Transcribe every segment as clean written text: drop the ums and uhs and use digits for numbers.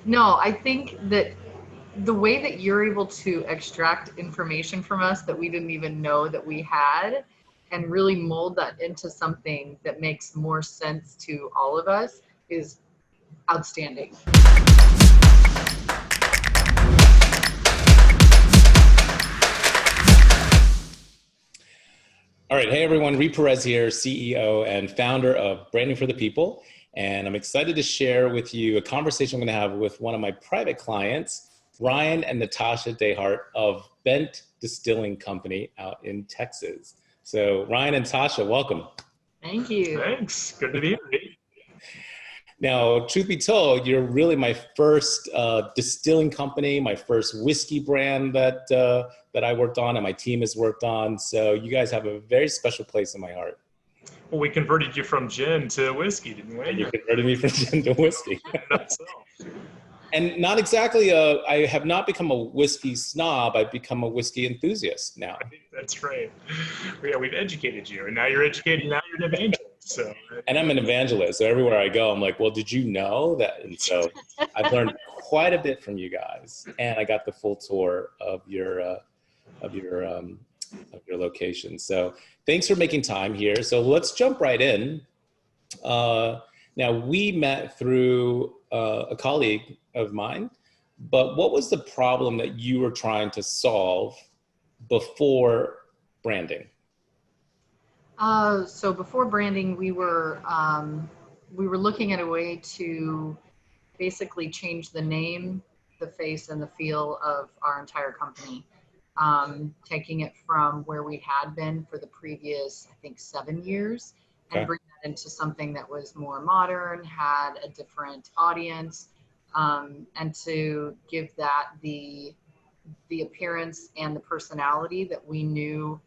No, I think that the way that you're able to extract information from us that we didn't even know that we had and really mold that into something that makes more sense to all of us is outstanding. All right. Hey, everyone. Reed Perez here, CEO and founder of Branding for the People. And I'm excited to share with you a conversation I'm going to have with one of my private clients, Ryan and Natasha Dehart of BENDT Distilling Company out in Texas. So Ryan and Tasha, welcome. Thank you. Thanks. Good to be here. Now, truth be told, you're really my first distilling company, my first whiskey brand that I worked on and my team has worked on. So you guys have a very special place in my heart. Well, we converted you from gin to whiskey, didn't we? And you converted me from gin to whiskey. And not exactly, I have not become a whiskey snob. I've become a whiskey enthusiast now. I think that's right. Yeah, we've educated you, and now you're educated. Now you're an evangelist. So. And I'm an evangelist. So everywhere I go, I'm like, well, did you know that? And so I've learned quite a bit from you guys, and I got the full tour of your location. So thanks for making time here. So let's jump right in. Now we met through a colleague of mine, but what was the problem that you were trying to solve before branding? So before branding, we were looking at a way to basically change the name, the face, and the feel of our entire company. Taking it from where we had been for the previous, I think, 7 years, and bring that into something that was more modern, had a different audience, and to give that the appearance and the personality that we knew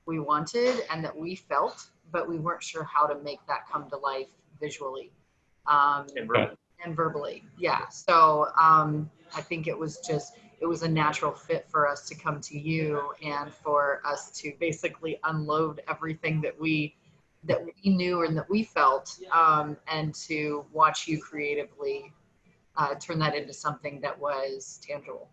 we wanted and that we felt, but we weren't sure how to make that come to life visually and verbally. Yeah. So I think it was a natural fit for us to come to you and for us to basically unload everything that we knew and that we felt, and to watch you creatively turn that into something that was tangible.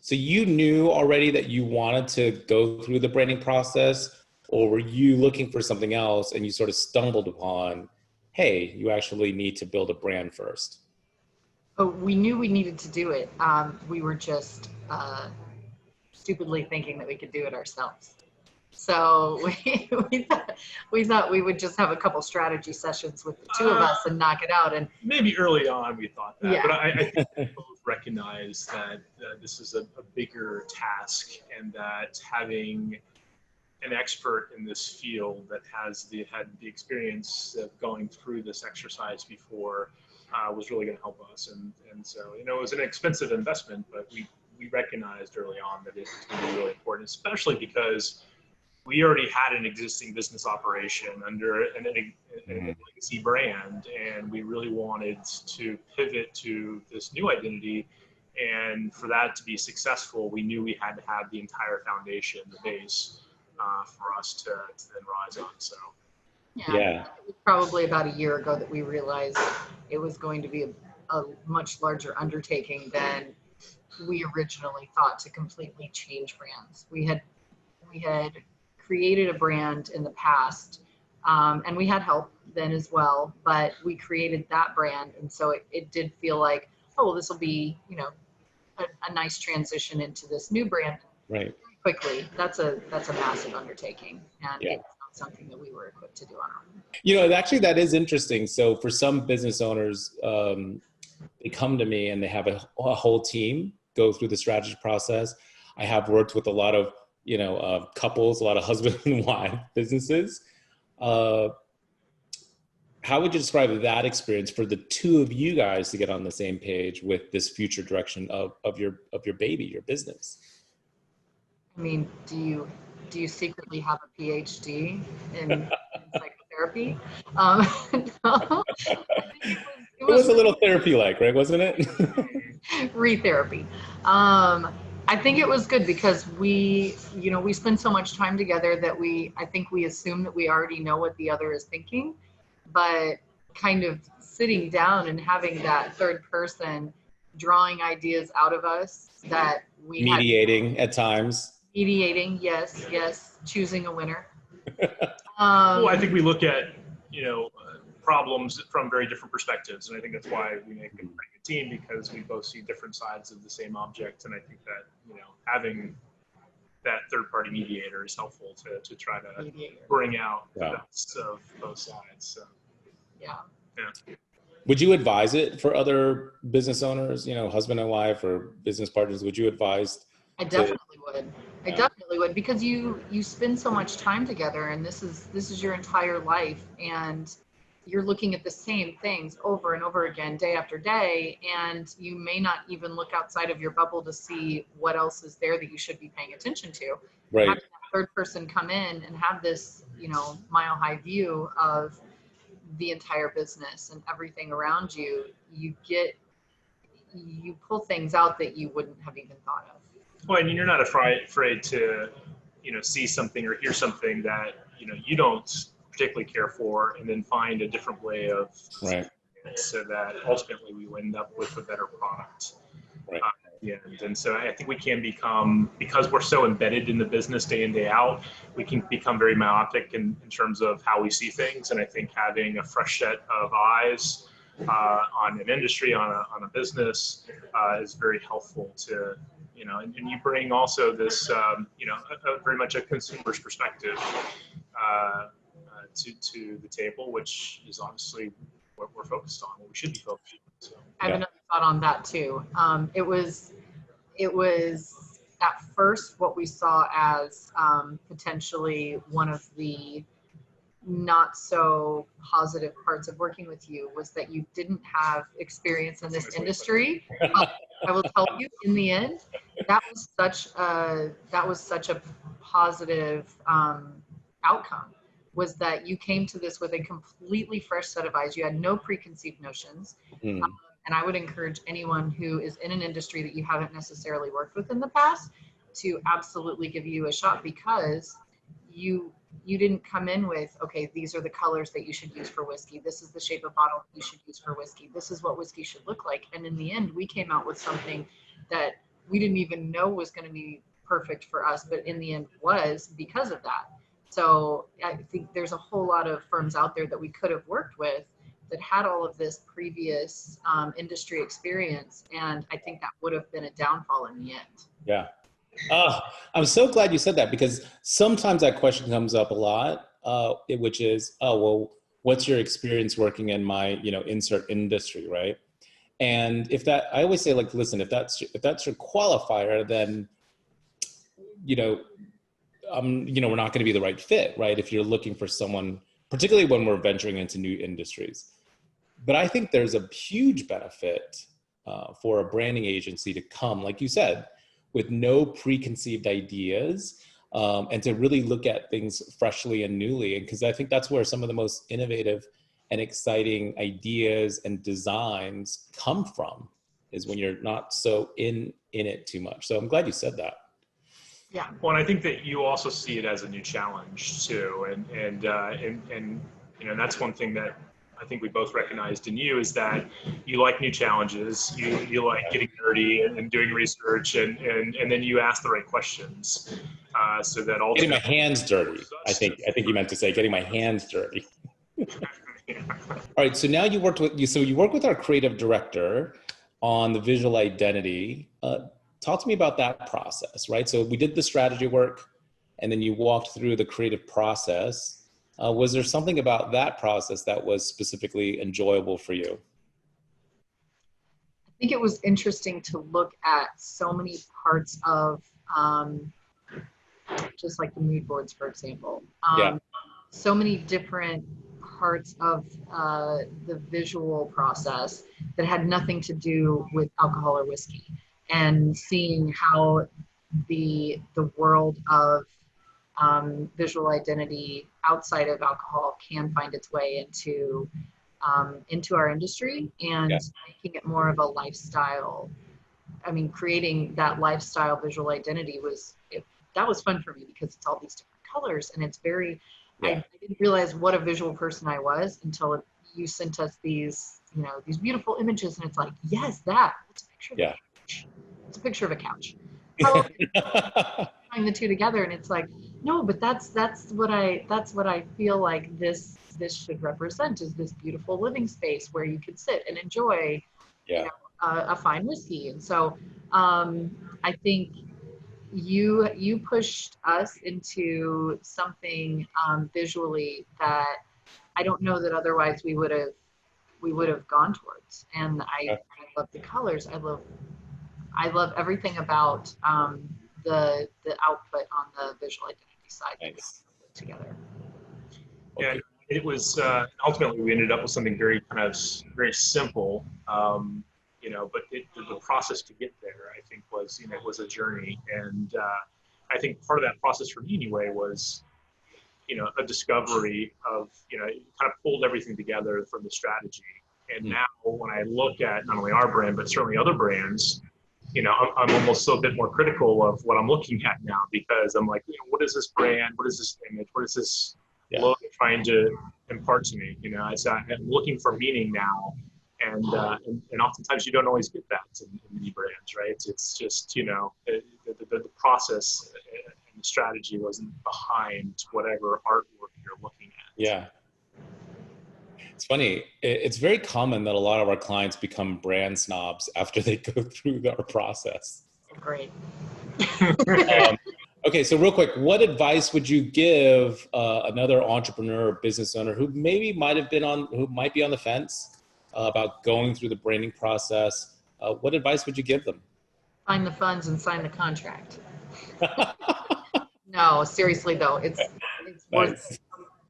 So you knew already that you wanted to go through the branding process, or were you looking for something else and you sort of stumbled upon, hey, you actually need to build a brand first? Oh, we knew we needed to do it. We were just stupidly thinking that we could do it ourselves. So we thought we would just have a couple strategy sessions with the two of us and knock it out. And maybe early on we thought that, yeah. But I think we both recognize that this is a bigger task, and that having an expert in this field that had the experience of going through this exercise before was really going to help us. And so, it was an expensive investment, but we recognized early on that it was going to be really important, especially because we already had an existing business operation under a legacy brand, and we really wanted to pivot to this new identity. And for that to be successful, we knew we had to have the entire foundation, the base, for us to then rise on. So. Yeah. It was probably about a year ago that we realized it was going to be a much larger undertaking than we originally thought to completely change brands. We had created a brand in the past, and we had help then as well, but we created that brand, and so it did feel like, oh, well, this will be a nice transition into this new brand quickly. That's a massive undertaking, and it's not something that we were equipped to do on our own. Actually, that is interesting. So for some business owners, they come to me and they have a whole team go through the strategy process. I have worked with a lot of couples, a lot of husband and wife businesses. How would you describe that experience for the two of you guys to get on the same page with this future direction of your baby, your business? I mean, do you secretly have a PhD in psychotherapy? No. It was a little therapy-like, right? Wasn't it? Re-therapy. I think it was good because we spend so much time together that I think we assume that we already know what the other is thinking, but kind of sitting down and having that third person drawing ideas out of us that we mediating at times. Mediating, yes, choosing a winner. Well, I think we look at, problems from very different perspectives. And I think that's why we make a pretty good team, because we both see different sides of the same object. And I think that, having that third party mediator is helpful to try to bring out the best of both sides. So, yeah. Would you advise it for other business owners, husband and wife or business partners? Would you advise? I definitely would. I definitely would, because you spend so much time together, and this is your entire life, and you're looking at the same things over and over again, day after day, and you may not even look outside of your bubble to see what else is there that you should be paying attention to. Right. Having that third person come in and have this, mile high view of the entire business and everything around you, you pull things out that you wouldn't have even thought of. Well, and you're not afraid to, see something or hear something that, you don't particularly care for, and then find a different way of, right, so that ultimately we end up with a better product. Right. At the end. And so I think we can become, because we're so embedded in the business day in, day out, we can become very myopic in terms of how we see things. And I think having a fresh set of eyes on an industry, on a business, is very helpful to, and you bring also this, very much a consumer's perspective to the table, which is honestly what we're focused on, what we should be focused on. So, I have another thought on that too. It was at first what we saw as potentially one of the not so positive parts of working with you was that you didn't have experience in this industry. I will tell you, in the end, that was such a positive outcome, was that you came to this with a completely fresh set of eyes. You had no preconceived notions. And I would encourage anyone who is in an industry that you haven't necessarily worked with in the past to absolutely give you a shot, because you didn't come in with, okay, these are the colors that you should use for whiskey. This is the shape of bottle you should use for whiskey. This is what whiskey should look like. And in the end, we came out with something that we didn't even know was going to be perfect for us, but in the end was because of that. So I think there's a whole lot of firms out there that we could have worked with that had all of this previous industry experience. And I think that would have been a downfall in the end. Yeah. I'm so glad you said that, because sometimes that question comes up a lot, which is, oh, well, what's your experience working in my, insert industry, right? And I always say, like, listen, if that's your qualifier, then, we're not going to be the right fit, right? If you're looking for someone, particularly when we're venturing into new industries. But I think there's a huge benefit for a branding agency to come, like you said, with no preconceived ideas, and to really look at things freshly and newly. And because I think that's where some of the most innovative and exciting ideas and designs come from, is when you're not so in it too much. So I'm glad you said that. Yeah. Well, and I think that you also see it as a new challenge too. And that's one thing that I think we both recognized in you, is that you like new challenges, you like getting nerdy and doing research, and then you ask the right questions, so that ultimately getting my hands dirty. I think you meant to say getting my hands dirty. Yeah. All right. So now you work with our creative director on the visual identity. Talk to me about that process, right? So we did the strategy work, and then you walked through the creative process. Was there something about that process that was specifically enjoyable for you? I think it was interesting to look at so many parts of, just like the mood boards, for example. So many different parts of the visual process that had nothing to do with alcohol or whiskey, and seeing how the world of visual identity outside of alcohol can find its way into our industry, and making it more of a lifestyle. I mean, creating that lifestyle visual identity that was fun for me, because it's all these different colors, and it's very, I didn't realize what a visual person I was until you sent us these these beautiful images. And it's like, yes, it's a picture of Yeah. a couch. It's a picture of a couch. How tying the two together, and it's like, no, but that's what I feel like this should represent, is this beautiful living space where you could sit and enjoy Yeah. a fine whiskey. And so I think you pushed us into something visually that I don't know that otherwise we would have gone towards. And I love the colors. I love everything about the output on the visual identity side. Nice. Together. Yeah, it was ultimately we ended up with something very very simple, but the process to get there, I think, was a journey, and I think part of that process for me anyway was a discovery of it kind of pulled everything together from the strategy, and now when I look at not only our brand but certainly other brands, I'm almost a bit more critical of what I'm looking at now, because I'm like, what is this brand? What is this image? What is this look trying to impart to me? I'm looking for meaning now, and oftentimes you don't always get that in many brands, right? It's just the process and the strategy wasn't behind whatever artwork you're looking at. Yeah. It's funny. It's very common that a lot of our clients become brand snobs after they go through our process. Great. Okay, so real quick, what advice would you give another entrepreneur or business owner who might be on the fence about going through the branding process? What advice would you give them? Find the funds and sign the contract. No, seriously though, it's worth it.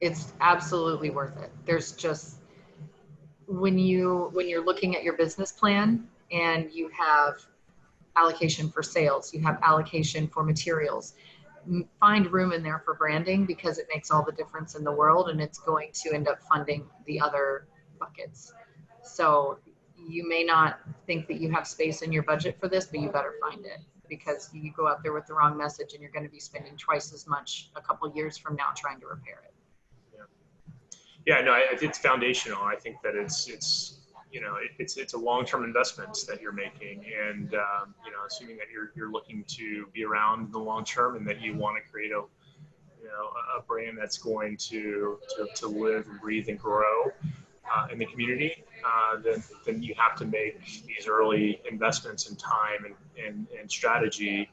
It's absolutely worth it. There's just, when you're looking at your business plan and you have allocation for sales, you have allocation for materials, find room in there for branding, because it makes all the difference in the world, and it's going to end up funding the other buckets. So you may not think that you have space in your budget for this, but you better find it, because you go out there with the wrong message and you're going to be spending twice as much a couple of years from now trying to repair it. Yeah, no, it's foundational. I think that it's a long-term investment that you're making, and assuming that you're looking to be around in the long term, and that you want to create a brand that's going to live and breathe and grow in the community, then you have to make these early investments in time and strategy,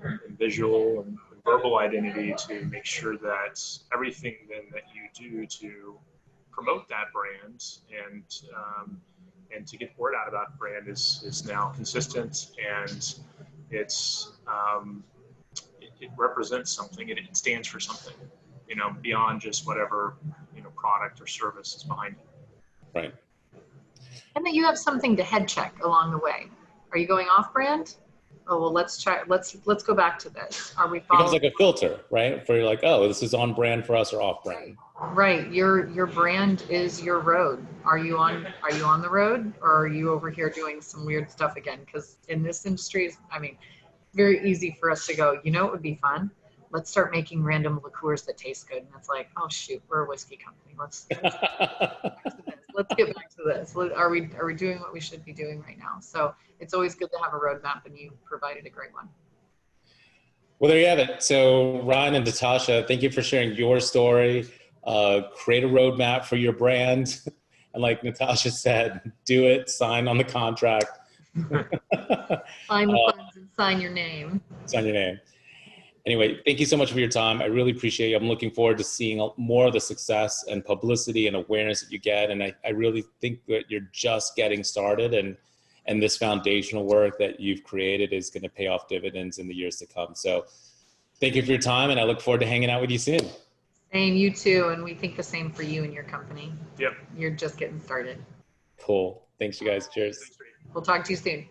and visual and verbal identity, to make sure that everything then that you do to promote that brand and to get word out about the brand is now consistent, and it represents something. It stands for something, beyond just whatever product or service is behind it. Right. And that you have something to head check along the way. Are you going off brand? Oh, well, let's go back to this. Are we following? Becomes like a filter, right? For like, oh, this is on brand for us or off brand. Right. Your brand is your road. Are you on the road, or are you over here doing some weird stuff again? Because in this industry, very easy for us to go, it would be fun. Let's start making random liqueurs that taste good. And it's like, oh shoot, we're a whiskey company. Let's get back to this. Are we doing what we should be doing right now? So it's always good to have a roadmap, and you provided a great one. Well, there you have it. So Ryan and Natasha, thank you for sharing your story. Create a roadmap for your brand. And like Natasha said, do it, sign on the contract. Sign the funds and sign your name. Sign your name. Anyway, thank you so much for your time. I really appreciate it. I'm looking forward to seeing more of the success and publicity and awareness that you get. And I really think that you're just getting started, and this foundational work that you've created is going to pay off dividends in the years to come. So thank you for your time, and I look forward to hanging out with you soon. Same, you too. And we think the same for you and your company. Yep. You're just getting started. Cool. Thanks, you guys. Cheers. We'll talk to you soon.